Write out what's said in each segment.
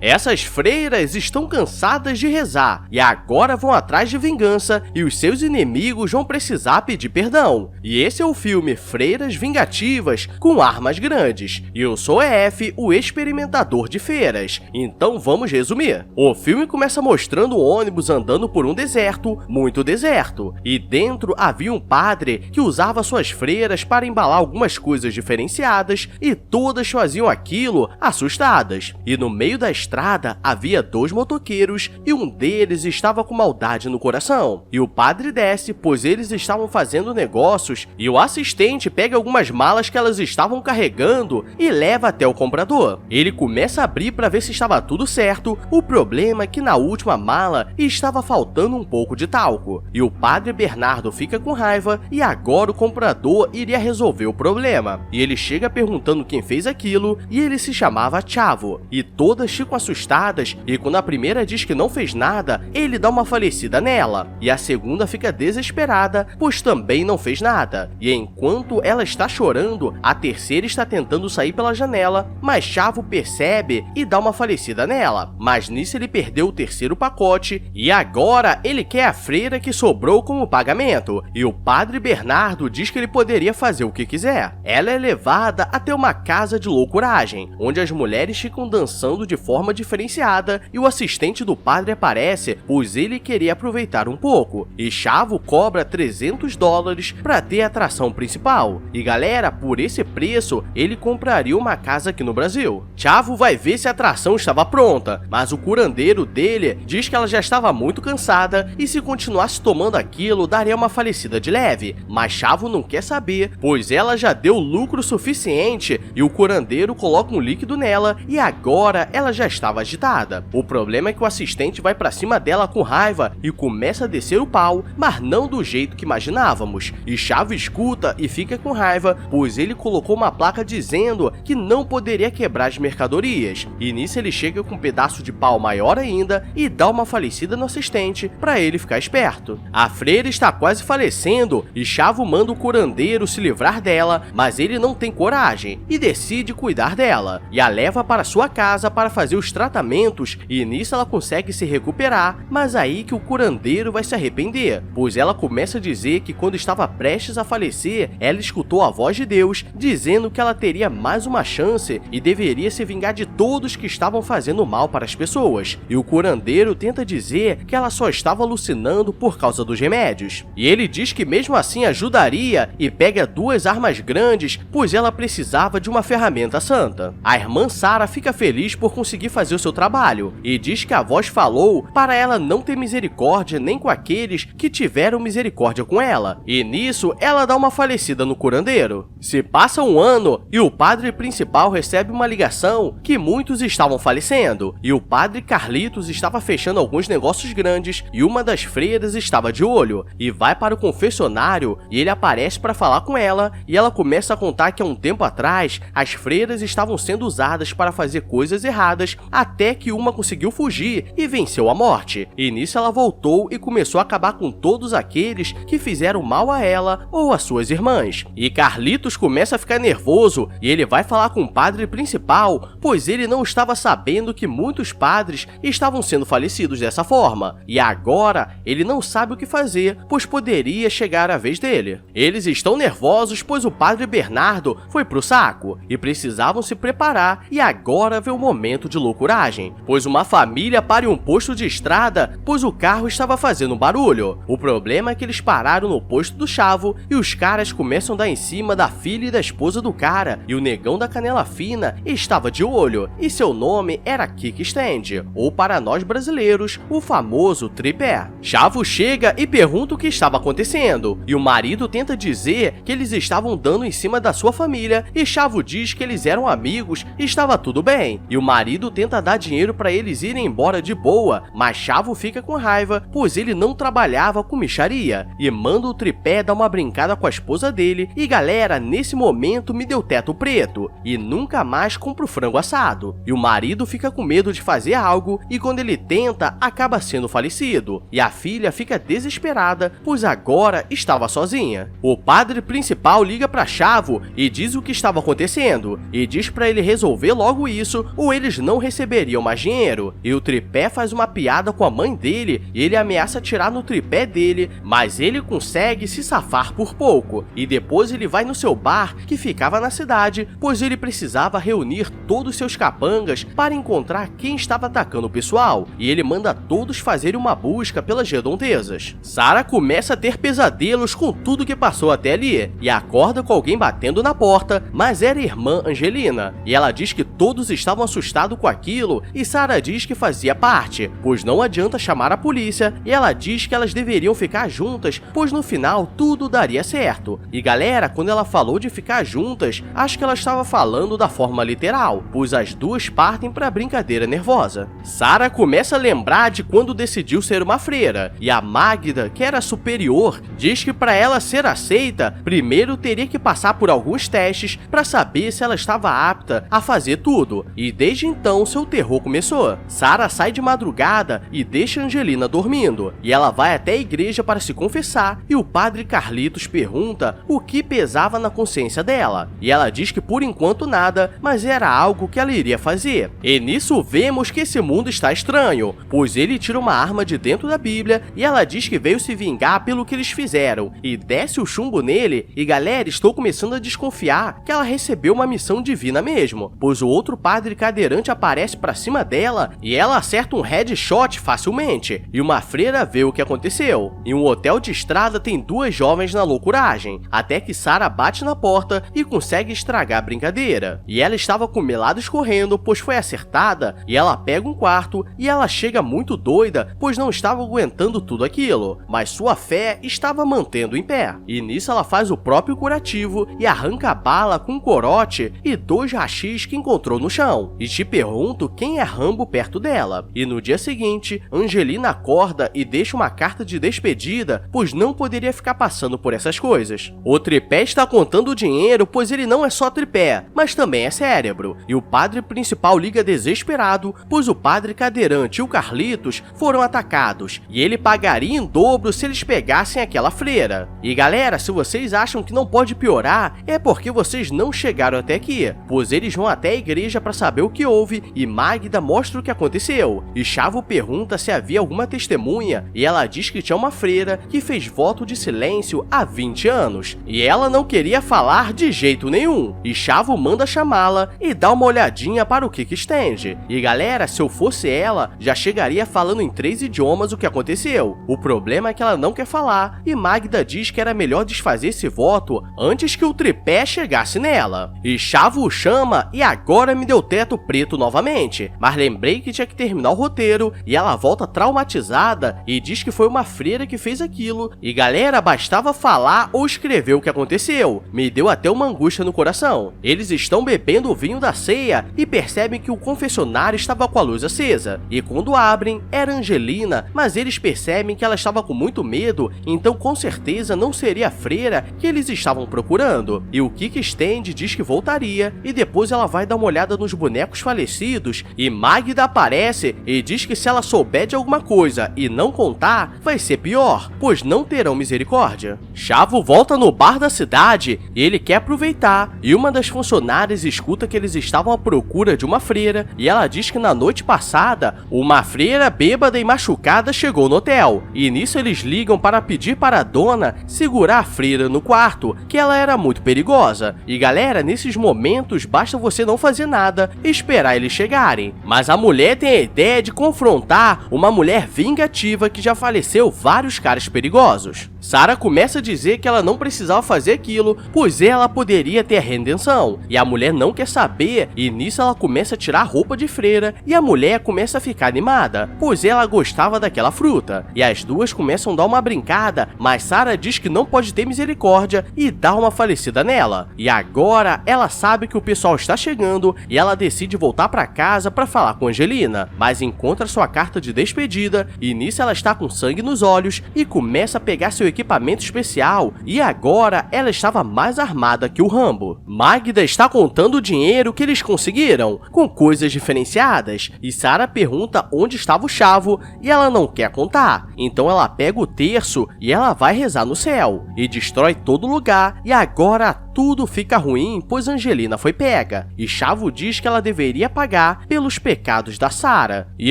Essas freiras estão cansadas de rezar e agora vão atrás de vingança e os seus inimigos vão precisar pedir perdão. E esse é o filme Freiras Vingativas com Armas Grandes. E eu sou EF, o experimentador de feiras. Então vamos resumir. O filme começa mostrando um ônibus andando por um deserto, muito deserto. E dentro havia um padre que usava suas freiras para embalar algumas coisas diferenciadas e todas faziam aquilo assustadas. E no meio da estrada havia dois motoqueiros e um deles estava com maldade no coração. E o padre desce, pois eles estavam fazendo negócios, e o assistente pega algumas malas que elas estavam carregando e leva até o comprador. Ele começa a abrir para ver se estava tudo certo. O problema é que na última mala estava faltando um pouco de talco. E o padre Bernardo fica com raiva e agora o comprador iria resolver o problema. E ele chega perguntando quem fez aquilo e ele se chamava Chavo. E todas ficam assustadas e quando a primeira diz que não fez nada, ele dá uma falecida nela. E a segunda fica desesperada, pois também não fez nada. E enquanto ela está chorando, a terceira está tentando sair pela janela, mas Chavo percebe e dá uma falecida nela. Mas nisso ele perdeu o terceiro pacote e agora ele quer a freira que sobrou como pagamento. E o padre Bernardo diz que ele poderia fazer o que quiser. Ela é levada até uma casa de loucuragem, onde as mulheres ficam dançando de forma diferenciada e o assistente do padre aparece, pois ele queria aproveitar um pouco. E Chavo cobra $300 para ter a atração principal. E galera, por esse preço, ele compraria uma casa aqui no Brasil. Chavo vai ver se a atração estava pronta, mas o curandeiro dele diz que ela já estava muito cansada e se continuasse tomando aquilo, daria uma falecida de leve. Mas Chavo não quer saber, pois ela já deu lucro suficiente e o curandeiro coloca um líquido nela e agora ela já estava agitada. O problema é que o assistente vai pra cima dela com raiva e começa a descer o pau, mas não do jeito que imaginávamos. E Chavo escuta e fica com raiva, pois ele colocou uma placa dizendo que não poderia quebrar as mercadorias. E nisso ele chega com um pedaço de pau maior ainda e dá uma falecida no assistente para ele ficar esperto. A freira está quase falecendo e Chavo manda o curandeiro se livrar dela, mas ele não tem coragem e decide cuidar dela. E a leva para sua casa para fazer os tratamentos e nisso ela consegue se recuperar, mas aí que o curandeiro vai se arrepender, pois ela começa a dizer que quando estava prestes a falecer, ela escutou a voz de Deus dizendo que ela teria mais uma chance e deveria se vingar de todos que estavam fazendo mal para as pessoas. E o curandeiro tenta dizer que ela só estava alucinando por causa dos remédios. E ele diz que mesmo assim ajudaria e pega duas armas grandes, pois ela precisava de uma ferramenta santa. A irmã Sara fica feliz por conseguir fazer o seu trabalho e diz que a voz falou para ela não ter misericórdia nem com aqueles que tiveram misericórdia com ela. E nisso ela dá uma falecida no curandeiro. Se passa um ano e o padre principal recebe uma ligação que muitos estavam falecendo e o padre Carlitos estava fechando alguns negócios grandes e uma das freiras estava de olho e vai para o confessionário e ele aparece para falar com ela e ela começa a contar que há um tempo atrás as freiras estavam sendo usadas para fazer coisas erradas até que uma conseguiu fugir e venceu a morte. E nisso ela voltou e começou a acabar com todos aqueles que fizeram mal a ela ou a suas irmãs. E Carlitos começa a ficar nervoso e ele vai falar com o padre principal, pois ele não estava sabendo que muitos padres estavam sendo falecidos dessa forma. E agora ele não sabe o que fazer, pois poderia chegar a vez dele. Eles estão nervosos, pois o padre Bernardo foi pro saco e precisavam se preparar e agora vê o momento de loucuragem, pois uma família para em um posto de estrada, pois o carro estava fazendo barulho. O problema é que eles pararam no posto do Chavo e os caras começam a dar em cima da filha e da esposa do cara e o negão da canela fina estava de olho e seu nome era Kick Stand, ou para nós brasileiros, o famoso tripé. Chavo chega e pergunta o que estava acontecendo e o marido tenta dizer que eles estavam dando em cima da sua família e Chavo diz que eles eram amigos e estava tudo bem. E o marido tenta dar dinheiro para eles irem embora de boa, mas Chavo fica com raiva, pois ele não trabalhava com mixaria e manda o tripé dar uma brincada com a esposa dele e galera, nesse momento me deu teto preto e nunca mais compro frango assado. E o marido fica com medo de fazer algo e quando ele tenta, acaba sendo falecido. E a filha fica desesperada, pois agora estava sozinha. O padre principal liga para Chavo e diz o que estava acontecendo e diz para ele resolver logo isso ou eles não receberiam mais dinheiro, e o tripé faz uma piada com a mãe dele e ele ameaça atirar no tripé dele, mas ele consegue se safar por pouco, e depois ele vai no seu bar que ficava na cidade, pois ele precisava reunir todos seus capangas para encontrar quem estava atacando o pessoal, e ele manda todos fazerem uma busca pelas redondezas. Sarah começa a ter pesadelos com tudo que passou até ali, e acorda com alguém batendo na porta, mas era a irmã Angelina, e ela diz que todos estavam assustados com aquilo, e Sarah diz que fazia parte, pois não adianta chamar a polícia, e ela diz que elas deveriam ficar juntas, pois no final tudo daria certo. E galera, quando ela falou de ficar juntas, acho que ela estava falando da forma literal, pois as duas partem pra brincadeira nervosa. Sarah começa a lembrar de quando decidiu ser uma freira, e a Magda, que era superior, diz que para ela ser aceita, primeiro teria que passar por alguns testes para saber se ela estava apta a fazer tudo, e desde então seu terror começou. Sarah sai de madrugada e deixa Angelina dormindo, e ela vai até a igreja para se confessar, e o padre Carlitos pergunta o que pesava na consciência dela, e ela diz que por enquanto nada, mas era algo que ela iria fazer. E nisso vemos que esse mundo está estranho, pois ele tira uma arma de dentro da Bíblia e ela diz que veio se vingar pelo que eles fizeram, e desce o chumbo nele, e galera, estou começando a desconfiar que ela recebeu uma missão divina mesmo, pois o outro padre cadeirante aparece pra cima dela e ela acerta um headshot facilmente, e uma freira vê o que aconteceu. Em um hotel de estrada tem duas jovens na loucuragem, até que Sarah bate na porta e consegue estragar a brincadeira, e ela estava com o melado escorrendo, pois foi acertada, e ela pega um quarto e ela chega muito doida, pois não estava aguentando tudo aquilo, mas sua fé estava mantendo em pé, e nisso ela faz o próprio curativo e arranca a bala com um corote e 2 rachis que encontrou no chão, e te pergunto quem é Rambo perto dela. E no dia seguinte, Angelina acorda e deixa uma carta de despedida, pois não poderia ficar passando por essas coisas. O tripé está contando dinheiro, pois ele não é só tripé, mas também é cérebro, e o padre principal liga desesperado, pois o padre cadeirante e o Carlitos foram atacados, e ele pagaria em dobro se eles pegassem aquela freira. E galera, se vocês acham que não pode piorar, é porque vocês não chegaram até aqui, pois eles vão até a igreja para saber o que houve, e Magda mostra o que aconteceu, e Chavo pergunta se havia alguma testemunha, e ela diz que tinha uma freira que fez voto de silêncio há 20 anos, e ela não queria falar de jeito nenhum, e Chavo manda chamá-la e dá uma olhadinha para o Kik Stand. E galera, se eu fosse ela, já chegaria falando em 3 idiomas o que aconteceu. O problema é que ela não quer falar, e Magda diz que era melhor desfazer esse voto antes que o tripé chegasse nela. E Chavo o chama e agora me deu teto preto novamente, mas lembrei que tinha que terminar o roteiro, e ela volta traumatizada e diz que foi uma freira que fez aquilo, e galera, bastava falar ou escrever o que aconteceu. Me deu até uma angústia no coração. Eles estão bebendo o vinho da ceia e percebem que o confessionário estava com a luz acesa, e quando abrem, era Angelina, mas eles percebem que ela estava com muito medo, então com certeza não seria a freira que eles estavam procurando. E o Kik Stand diz que voltaria, e depois ela vai dar uma olhada nos bonecos falecidos, e Magda aparece e diz que se ela souber de alguma coisa e não contar, vai ser pior, pois não terão misericórdia. Chavo volta no bar da cidade e ele quer aproveitar, e uma das funcionárias escuta que eles estavam à procura de uma freira, e ela diz que na noite passada, uma freira bêbada e machucada chegou no hotel, e nisso eles ligam para pedir para a dona segurar a freira no quarto, que ela era muito perigosa. E galera, nesses momentos basta você não fazer nada e esperar eles chegarem, mas a mulher tem a ideia de confrontar uma mulher vingativa que já faleceu vários caras perigosos. Sarah começa a dizer que ela não precisava fazer aquilo, pois ela poderia ter a redenção, e a mulher não quer saber, e nisso ela começa a tirar a roupa de freira, e a mulher começa a ficar animada, pois ela gostava daquela fruta, e as duas começam a dar uma brincada, mas Sarah diz que não pode ter misericórdia e dá uma falecida nela. E agora ela sabe que o pessoal está chegando, e ela decide voltar para casa para falar com Angelina, mas encontra sua carta de despedida, e nisso ela está com sangue nos olhos e começa a pegar seu equipamento especial, e agora ela estava mais armada que o Rambo. Magda está contando o dinheiro que eles conseguiram, com coisas diferenciadas, e Sarah pergunta onde estava o Chavo, e ela não quer contar, então ela pega o terço e ela vai rezar no céu, e destrói todo lugar, e agora tudo fica ruim pois Angelina foi pega, e Chavo diz que ela deveria pagar pelos pecados da Sarah. E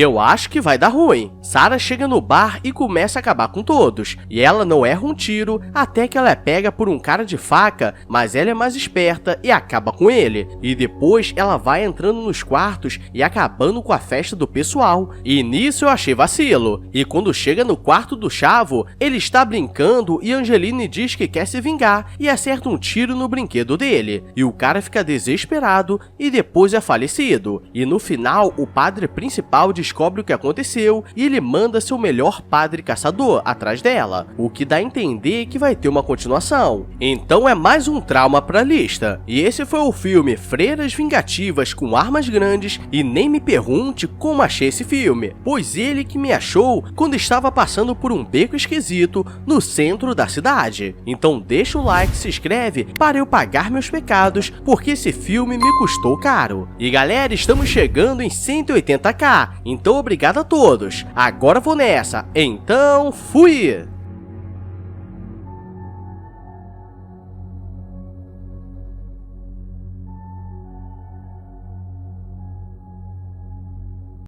eu acho que vai dar ruim. Sarah chega no bar e começa a acabar com todos, e ela não erra um tiro até que ela é pega por um cara de faca, mas ela é mais esperta e acaba com ele. E depois ela vai entrando nos quartos e acabando com a festa do pessoal. E nisso eu achei vacilo. E quando chega no quarto do Chavo, ele está brincando e Angeline diz que quer se vingar e acerta um tiro no brinquedo dele. E o cara fica desesperado e depois é falecido. E no final, o padre principal descobre o que aconteceu e ele manda seu melhor padre caçador atrás dela, o que dá a entender que vai ter uma continuação. Então é mais um trauma pra lista. E esse foi o filme Freiras Vingativas com Armas Grandes, e nem me pergunte como achei esse filme, pois ele que me achou quando estava passando por um beco esquisito no centro da cidade. Então deixa o like, se inscreve para eu pagar meus pecados, porque esse filme me custou caro. E galera, estamos chegando em 180k, então obrigado a todos. Agora vou nessa, então fui!